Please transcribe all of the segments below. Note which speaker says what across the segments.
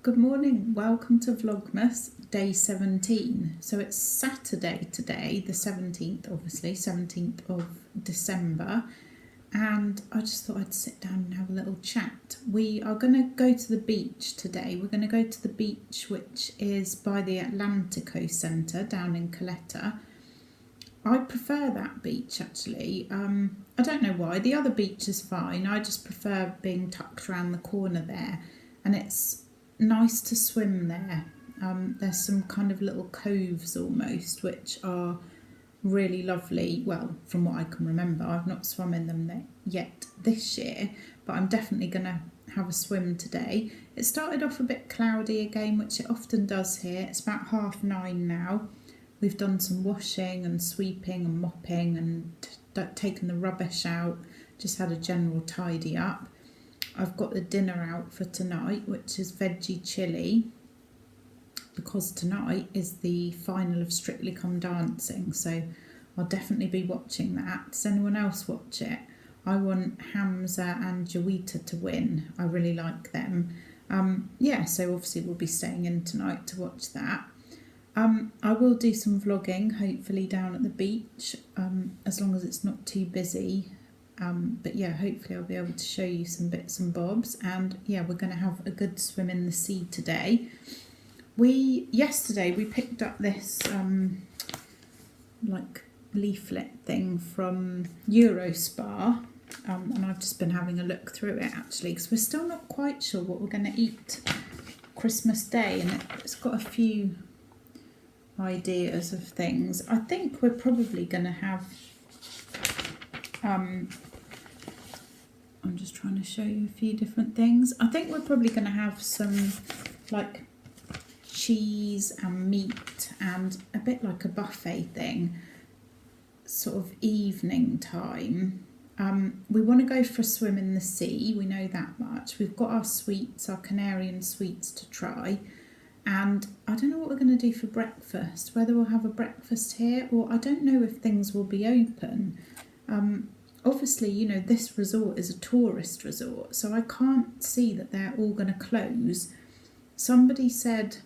Speaker 1: Good morning, welcome to Vlogmas day 17. So it's Saturday today, the 17th obviously, 17th of December, and I just thought I'd sit down and have a little chat. We are going to go to the beach today. We're going to go to the beach which is by the Atlantico Centre down in Caleta. I prefer that beach actually. I don't know why, the other beach is fine, I just prefer being tucked around the corner there, and it's nice to swim there. There's some kind of little coves almost which are really lovely. Well, from what I can remember, I've not swum in them yet this year, but I'm definitely going to have a swim today. It started off a bit cloudy again, which it often does here. It's about 9:30 now. We've done some washing and sweeping and mopping and taken the rubbish out, just had a general tidy up. I've got the dinner out for tonight, which is veggie chilli, because tonight is the final of Strictly Come Dancing, so I'll definitely be watching that. Does anyone else watch it? I want Hamza and Jawita to win. I really like them. Yeah, so obviously we'll be staying in tonight to watch that. I will do some vlogging, hopefully down at the beach, as long as it's not too busy. But yeah, hopefully I'll be able to show you some bits and bobs. And yeah, we're going to have a good swim in the sea today. Yesterday we picked up this like leaflet thing from Eurospar, and I've just been having a look through it actually, because we're still not quite sure what we're going to eat Christmas Day, and it's got a few ideas of things. I think we're probably going to have I'm just trying to show you a few different things. I think we're probably going to have some like cheese and meat and a bit like a buffet thing, sort of evening time. We want to go for a swim in the sea, we know that much. We've got our sweets, our Canarian sweets to try. And I don't know what we're going to do for breakfast, whether we'll have a breakfast here, or I don't know if things will be open. Obviously, you know, this resort is a tourist resort, so I can't see that they're all going to close. Somebody said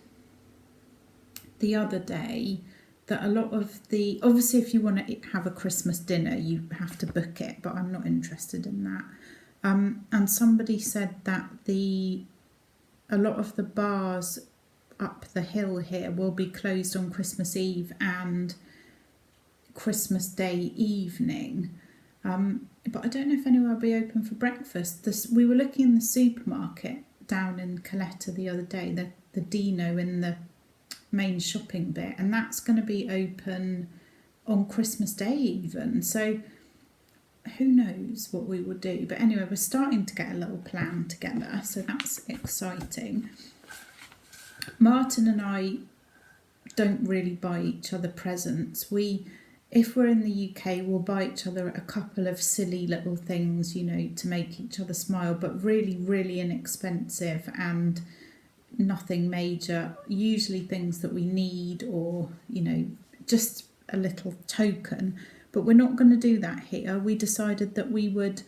Speaker 1: the other day that a lot of obviously if you want to have a Christmas dinner, you have to book it, but I'm not interested in that. And somebody said that a lot of the bars up the hill here will be closed on Christmas Eve and Christmas Day evening. But I don't know if anywhere will be open for breakfast. We were looking in the supermarket down in Caleta the other day, the Dino in the main shopping bit, and that's going to be open on Christmas Day even. So who knows what we will do. But anyway, we're starting to get a little plan together, so that's exciting. Martin and I don't really buy each other presents. If we're in the UK, we'll buy each other a couple of silly little things, you know, to make each other smile, but really, really inexpensive and nothing major. Usually things that we need, or, you know, just a little token. But we're not going to do that here. We decided that we would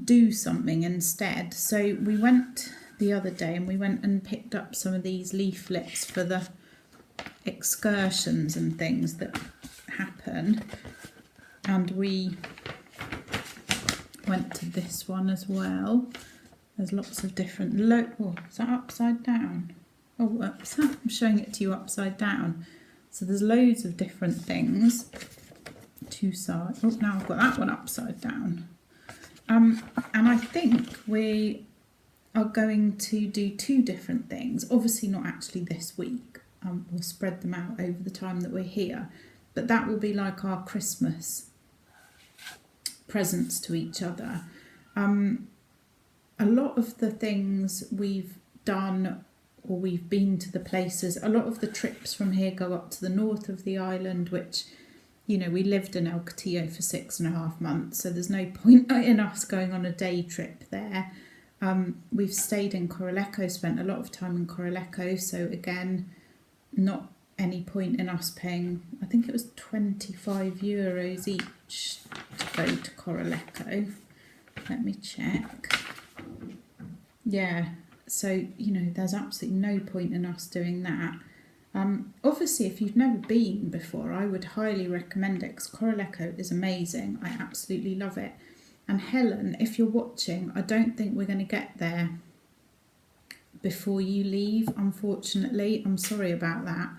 Speaker 1: do something instead. So we went the other day and we went and picked up some of these leaflets for the excursions and things that happen, and we went to this one as well. There's lots of different oh, is that upside down? Oh, whoops, I'm showing it to you upside down. So there's loads of different things. Two sides. Oh, now I've got that one upside down. And I think we are going to do two different things. Obviously not actually this week. We'll spread them out over the time that we're here. But that will be like our Christmas presents to each other. A lot of the things we've done, or we've been to the places, a lot of the trips from here go up to the north of the island, which, you know, we lived in El Catillo for 6.5 months, so there's no point in us going on a day trip there. We've stayed in Coraleco, spent a lot of time in Coraleco, so again, not any point in us paying, I think it was €25 each to go to Coraleco. Let me check. Yeah, So, you know, there's absolutely no point in us doing that. Obviously, if you've never been before, I would highly recommend it because Coraleco is amazing. I absolutely love it. And Helen, if you're watching, I don't think we're going to get there before you leave, unfortunately. I'm sorry about that.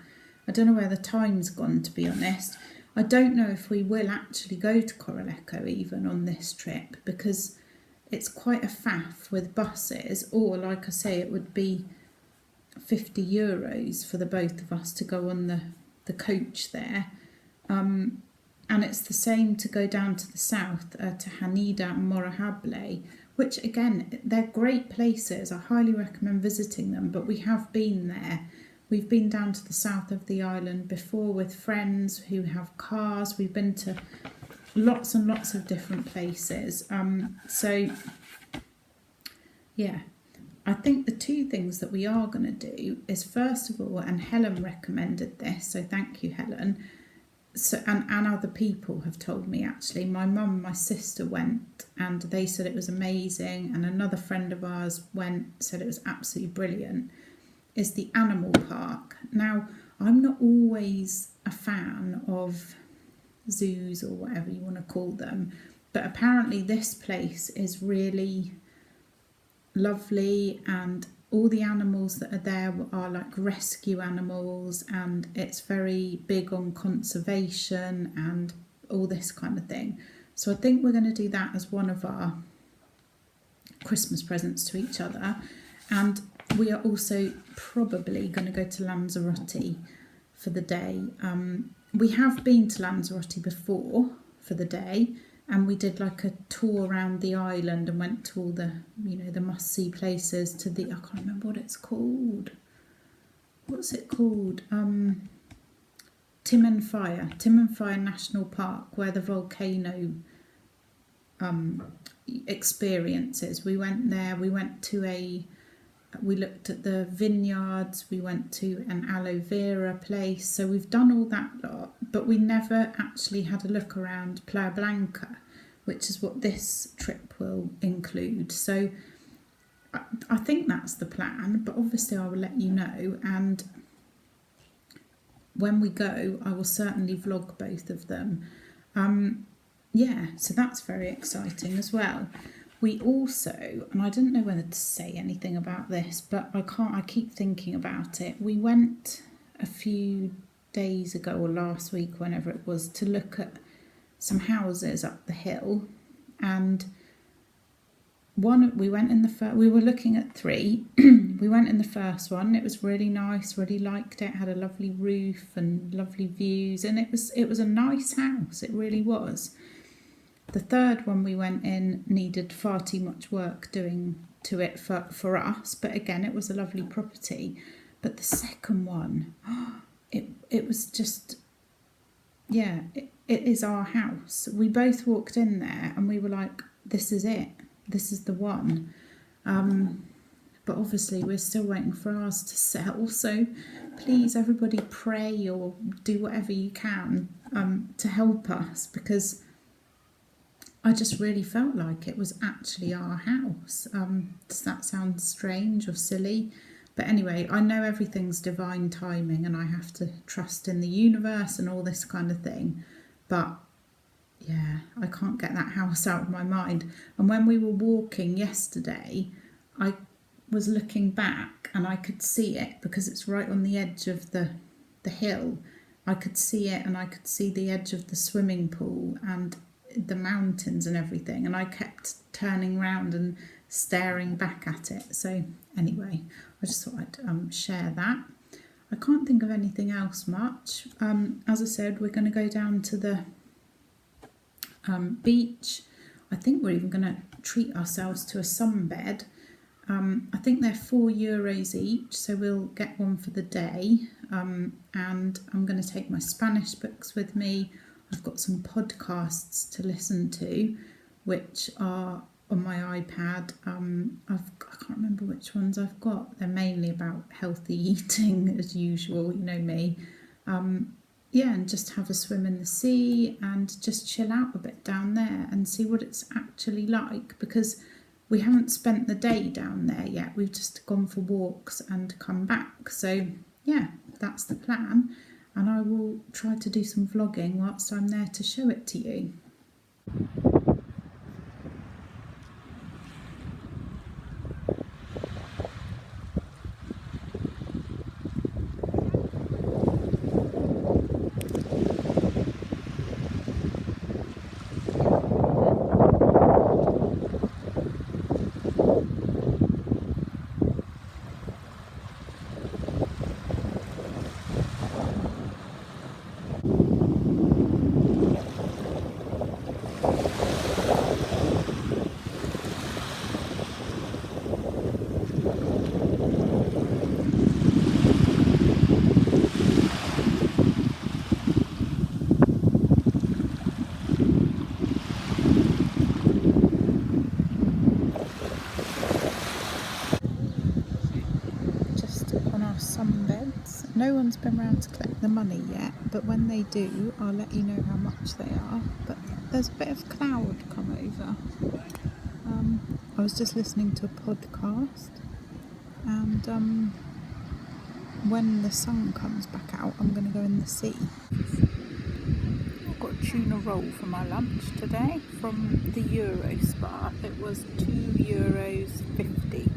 Speaker 1: I don't know where the time's gone, to be honest. I don't know if we will actually go to Coraleco even on this trip, because it's quite a faff with buses, or like I say, it would be €50 for the both of us to go on the coach there. And it's the same to go down to the south, to Hanida and Morahable, which again, they're great places. I highly recommend visiting them, but we have been there. We've been down to the south of the island before with friends who have cars. We've been to lots and lots of different places. So, yeah, I think the two things that we are going to do is, first of all, and Helen recommended this, so thank you, Helen. So, and other people have told me, actually. My mum and my sister went and they said it was amazing, and another friend of ours went, said it was absolutely brilliant, is the animal park. Now, I'm not always a fan of zoos or whatever you want to call them, but apparently this place is really lovely, and all the animals that are there are like rescue animals, and it's very big on conservation and all this kind of thing. So I think we're going to do that as one of our Christmas presents to each other. And we are also probably going to go to Lanzarote for the day. We have been to Lanzarote before for the day, and we did like a tour around the island and went to all the, you know, the must-see places, to the, I can't remember what it's called. What's it called? Timanfaya National Park, where the volcano experiences. We went there, we looked at the vineyards, we went to an aloe vera place, so we've done all that lot, but we never actually had a look around Playa Blanca, which is what this trip will include. So I think that's the plan, but obviously I will let you know, and when we go I will certainly vlog both of them. Yeah, so that's very exciting as well. We also, and I didn't know whether to say anything about this, but I keep thinking about it. We went a few days ago or last week, whenever it was, to look at some houses up the hill, and we were looking at 3. We went in the first one. It was really nice, really liked it, had a lovely roof and lovely views, and it was a nice house, it really was. The third one we went in needed far too much work doing to it for us, but again, it was a lovely property. But the second one, it was just, yeah, it is our house. We both walked in there and we were like, this is it, this is the one. But obviously we're still waiting for ours to sell, so please everybody pray or do whatever you can to help us, because I just really felt like it was actually our house. Does that sound strange or silly? But anyway, I know everything's divine timing and I have to trust in the universe and all this kind of thing. But yeah, I can't get that house out of my mind. And when we were walking yesterday, I was looking back and I could see it because it's right on the edge of the hill. I could see it, and I could see the edge of the swimming pool and the mountains and everything, and I kept turning round and staring back at it. So anyway, I just thought I'd share that. I can't think of anything else much. As I said, we're going to go down to the beach. I think we're even going to treat ourselves to a sunbed. I think they're €4 each, so we'll get one for the day. And I'm going to take my Spanish books with me. I've got some podcasts to listen to, which are on my iPad. I can't remember which ones I've got. They're mainly about healthy eating, as usual, you know me. Yeah, and just have a swim in the sea and just chill out a bit down there and see what it's actually like, because we haven't spent the day down there yet. We've just gone for walks and come back. So yeah, that's the plan. And I will try to do some vlogging whilst I'm there to show it to you. Sunbeds. No one's been around to collect the money yet, but when they do, I'll let you know how much they are. But there's a bit of cloud come over. I was just listening to a podcast, and when the sun comes back out, I'm going to go in the sea. I've got a tuna roll for my lunch today from the Euro Spa. It was €2.50.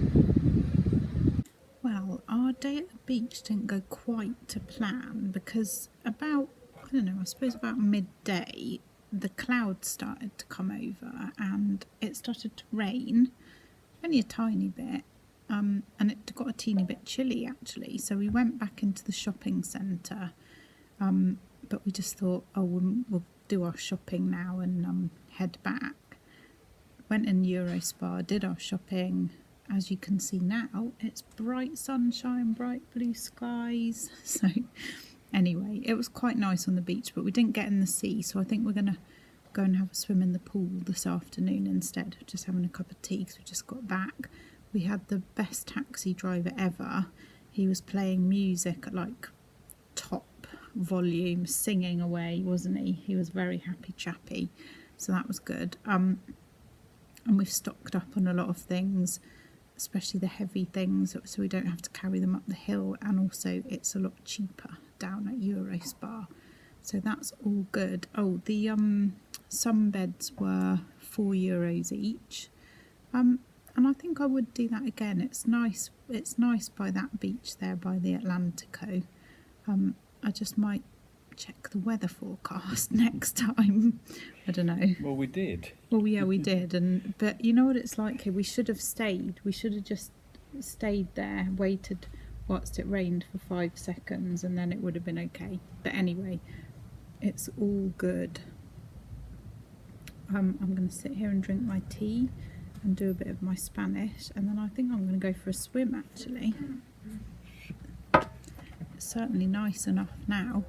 Speaker 1: Well, our day at the beach didn't go quite to plan because about, I don't know, I suppose about midday, the clouds started to come over and it started to rain, only a tiny bit, and it got a teeny bit chilly actually. So we went back into the shopping centre, but we just thought, oh, we'll do our shopping now and head back. Went in Euro Spa, did our shopping. As you can see now, it's bright sunshine, bright blue skies. So anyway, it was quite nice on the beach, but we didn't get in the sea. So I think we're going to go and have a swim in the pool this afternoon instead of just having a cup of tea because we just got back. We had the best taxi driver ever. He was playing music at like top volume, singing away, wasn't he? He was very happy chappy. So that was good. And we've stocked up on a lot of things, especially the heavy things, so we don't have to carry them up the hill, and also it's a lot cheaper down at Euro Spa, so that's all good. Oh, the sunbeds were €4 each, and I think I would do that again. It's nice by that beach there by the Atlantico. I just might check the weather forecast next time. I don't know.
Speaker 2: Well, we did.
Speaker 1: Well, yeah, we did, but you know what it's like here. We should have stayed. We should have just stayed there, waited whilst it rained for 5 seconds, and then it would have been okay. But anyway, it's all good. I'm going to sit here and drink my tea and do a bit of my Spanish, and then I think I'm going to go for a swim actually. It's certainly nice enough now.